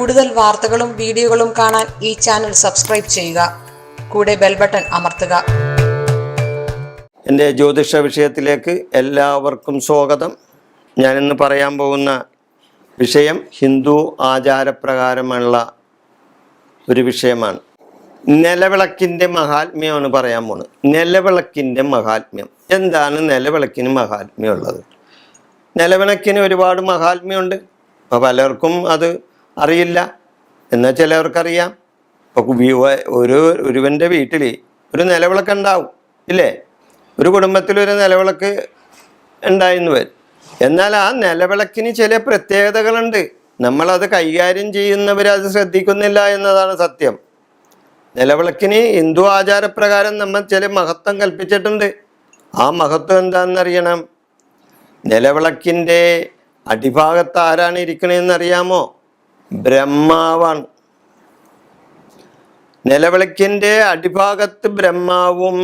കൂടുതൽ വാർത്തകളും വീഡിയോകളും കാണാൻ ഈ ചാനൽ സബ്സ്ക്രൈബ് ചെയ്യുക. കൂടെ ബെൽ ബട്ടൺ അമർത്തുക. എൻ്റെ ജ്യോതിഷ വിഷയത്തിലേക്ക് എല്ലാവർക്കും സ്വാഗതം. ഞാനിന്ന് പറയാൻ പോകുന്ന വിഷയം ഹിന്ദു ആചാരപ്രകാരമുള്ള ഒരു വിഷയമാണ്. നിലവിളക്കിൻ്റെ മഹാത്മ്യമാണ് പറയാൻ പോകുന്നത്. നിലവിളക്കിൻ്റെ മഹാത്മ്യം എന്താണ്? നിലവിളക്കിന് മഹാത്മ്യമുള്ളത്. നിലവിളക്കിന് ഒരുപാട് മഹാത്മ്യമുണ്ട്. അപ്പോൾ പലർക്കും അത് അറിയില്ല, എന്നാൽ ചിലവർക്കറിയാം. ഇപ്പോൾ ഒരുവൻ്റെ വീട്ടിൽ ഒരു നിലവിളക്ക് ഉണ്ടാവും, ഇല്ലേ? ഒരു കുടുംബത്തിലൊരു നിലവിളക്ക് ഉണ്ടായെന്ന് വരും. എന്നാൽ ആ നിലവിളക്കിന് ചില പ്രത്യേകതകളുണ്ട്. നമ്മളത് കൈകാര്യം ചെയ്യുന്നവർ അത് ശ്രദ്ധിക്കുന്നില്ല എന്നതാണ് സത്യം. നിലവിളക്കിന് ഹിന്ദു ആചാരപ്രകാരം നമ്മൾ ചില മഹത്വം കൽപ്പിച്ചിട്ടുണ്ട്. ആ മഹത്വം എന്താണെന്നറിയണം. നിലവിളക്കിൻ്റെ അടിഭാഗത്ത് ആരാണ് ഇരിക്കണതെന്ന് അറിയാമോ? ബ്രഹ്മാവാണ്. നിലവിളക്കിൻ്റെ അടിഭാഗത്ത് ബ്രഹ്മാവും,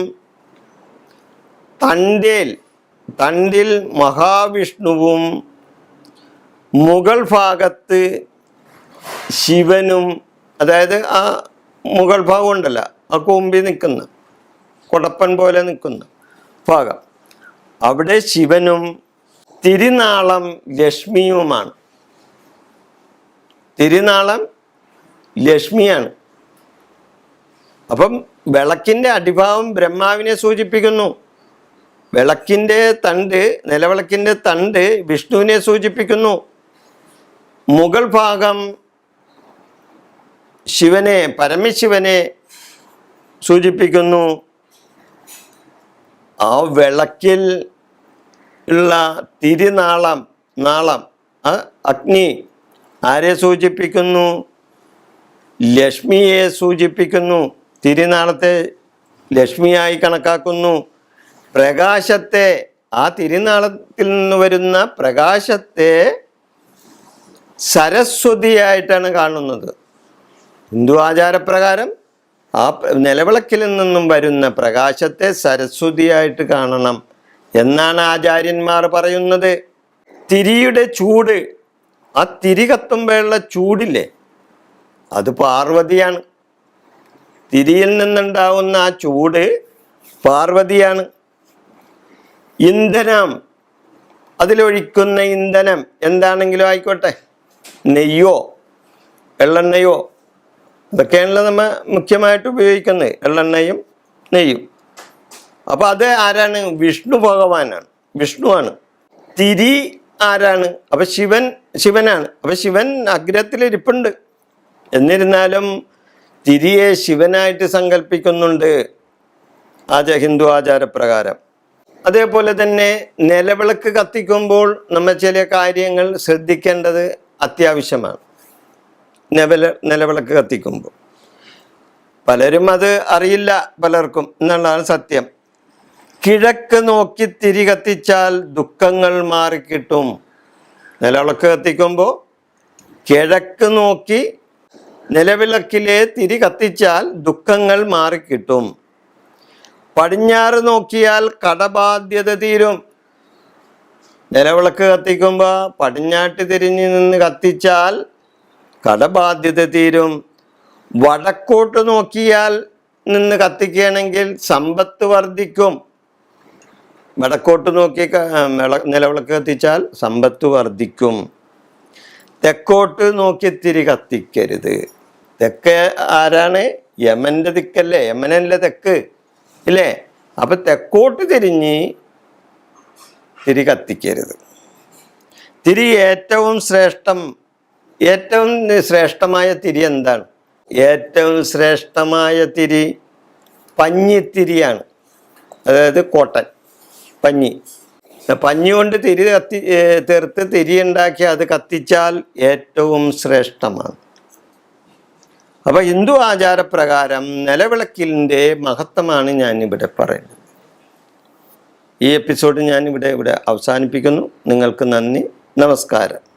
തണ്ടിൽ മഹാവിഷ്ണുവും, മുകൾ ഭാഗത്ത് ശിവനും, അതായത് ആ മുകൾ ഭാഗം ഉണ്ടല്ല, ആ കൊമ്പി നിൽക്കുന്ന കുടപ്പൻ പോലെ നിൽക്കുന്ന ഭാഗം, അവിടെ ശിവനും തിരുനാളം ലക്ഷ്മിയുമാണ്. തിരുനാളം ലക്ഷ്മിയാണ്. അപ്പം വിളക്കിൻ്റെ അടിഭാഗം ബ്രഹ്മാവിനെ സൂചിപ്പിക്കുന്നു. വിളക്കിൻ്റെ തണ്ട്, നിലവിളക്കിൻ്റെ തണ്ട് വിഷ്ണുവിനെ സൂചിപ്പിക്കുന്നു. മുകൾ ഭാഗം ശിവനെ, പരമശിവനെ സൂചിപ്പിക്കുന്നു. ആ വിളക്കിൽ ഉള്ള തിരുനാളം, അഗ്നി ആരെ സൂചിപ്പിക്കുന്നു? ലക്ഷ്മിയെ സൂചിപ്പിക്കുന്നു. തിരുനാളത്തെ ലക്ഷ്മിയായി കണക്കാക്കുന്നു. പ്രകാശത്തെ, ആ തിരുനാളത്തിൽ നിന്ന് വരുന്ന പ്രകാശത്തെ സരസ്വതിയായിട്ടാണ് കാണുന്നത്. ഹിന്ദു ആചാരപ്രകാരം ആ നിലവിളക്കിൽ നിന്നും വരുന്ന പ്രകാശത്തെ സരസ്വതിയായിട്ട് കാണണം എന്നാണ് ആചാര്യന്മാർ പറയുന്നത്. തിരിയുടെ ചൂട്, ആ തിരി കത്തുമ്പോഴുള്ള ചൂടില്ലേ, അത് പാർവതിയാണ്. തിരിയിൽ നിന്നുണ്ടാവുന്ന ആ ചൂട് പാർവതിയാണ്. ഇന്ധനം, അതിലൊഴിക്കുന്ന ഇന്ധനം എന്താണെങ്കിലും ആയിക്കോട്ടെ, നെയ്യോ എള്ളെണ്ണയോ, ഇതൊക്കെയാണല്ലോ നമ്മൾ മുഖ്യമായിട്ട് ഉപയോഗിക്കുന്നത്, എള്ളെണ്ണയും നെയ്യും. അപ്പോൾ അത് ആരാണ്? വിഷ്ണു ഭഗവാനാണ്, വിഷ്ണുവാണ്. തിരി ആരാണ്? അപ്പം ശിവനാണ്. അപ്പം ശിവൻ അഗ്രഹത്തിലിരിപ്പുണ്ട്. എന്നിരുന്നാലും തിരിയെ ശിവനായിട്ട് സങ്കല്പിക്കുന്നുണ്ട് ഹിന്ദു ആചാരപ്രകാരം. അതേപോലെ തന്നെ നിലവിളക്ക് കത്തിക്കുമ്പോൾ നമ്മൾ ചില കാര്യങ്ങൾ ശ്രദ്ധിക്കേണ്ടത് അത്യാവശ്യമാണ്. നിലവിളക്ക് കത്തിക്കുമ്പോൾ പലരും അത് അറിയില്ല, പലർക്കും എന്നുള്ളതാണ് സത്യം. കിഴക്ക് നോക്കി തിരി കത്തിച്ചാൽ ദുഃഖങ്ങൾ മാറിക്കിട്ടും. നിലവിളക്ക് കത്തിക്കുമ്പോൾ കിഴക്ക് നോക്കി നിലവിളക്കിലെ തിരി കത്തിച്ചാൽ ദുഃഖങ്ങൾ മാറിക്കിട്ടും. പടിഞ്ഞാറ് നോക്കിയാൽ കടബാധ്യത തീരും. നിലവിളക്ക് കത്തിക്കുമ്പോൾ പടിഞ്ഞാട്ട് തിരിഞ്ഞ് നിന്ന് കത്തിച്ചാൽ കടബാധ്യത തീരും. വടക്കോട്ട് നോക്കിയാൽ നിന്ന് കത്തിക്കുകയാണെങ്കിൽ സമ്പത്ത് വർദ്ധിക്കും. വടക്കോട്ട് നോക്കി നിലവിളക്ക് കത്തിച്ചാൽ സമ്പത്ത് വർദ്ധിക്കും. തെക്കോട്ട് നോക്കി തിരി കത്തിക്കരുത്. തെക്ക് ആരാണ്? യമൻ്റെ ദിക്കല്ലേ, യമനല്ലേ തെക്ക്, ഇല്ലേ? അപ്പം തെക്കോട്ട് തിരിഞ്ഞ് തിരി കത്തിക്കരുത്. തിരി ഏറ്റവും ശ്രേഷ്ഠമായ തിരി എന്താണ്? ഏറ്റവും ശ്രേഷ്ഠമായ തിരി പഞ്ഞിത്തിരിയാണ്. അതായത് കോട്ടൺ പഞ്ഞി കൊണ്ട് തീർത്ത് തിരി ഉണ്ടാക്കി അത് കത്തിച്ചാൽ ഏറ്റവും ശ്രേഷ്ഠമാണ്. അപ്പോൾ ഹിന്ദു ആചാരപ്രകാരം നിലവിളക്കിൻ്റെ മഹത്വമാണ് ഞാനിവിടെ പറയുന്നത്. ഈ എപ്പിസോഡ് ഞാനിവിടെ അവസാനിപ്പിക്കുന്നു. നിങ്ങൾക്ക് നന്ദി, നമസ്കാരം.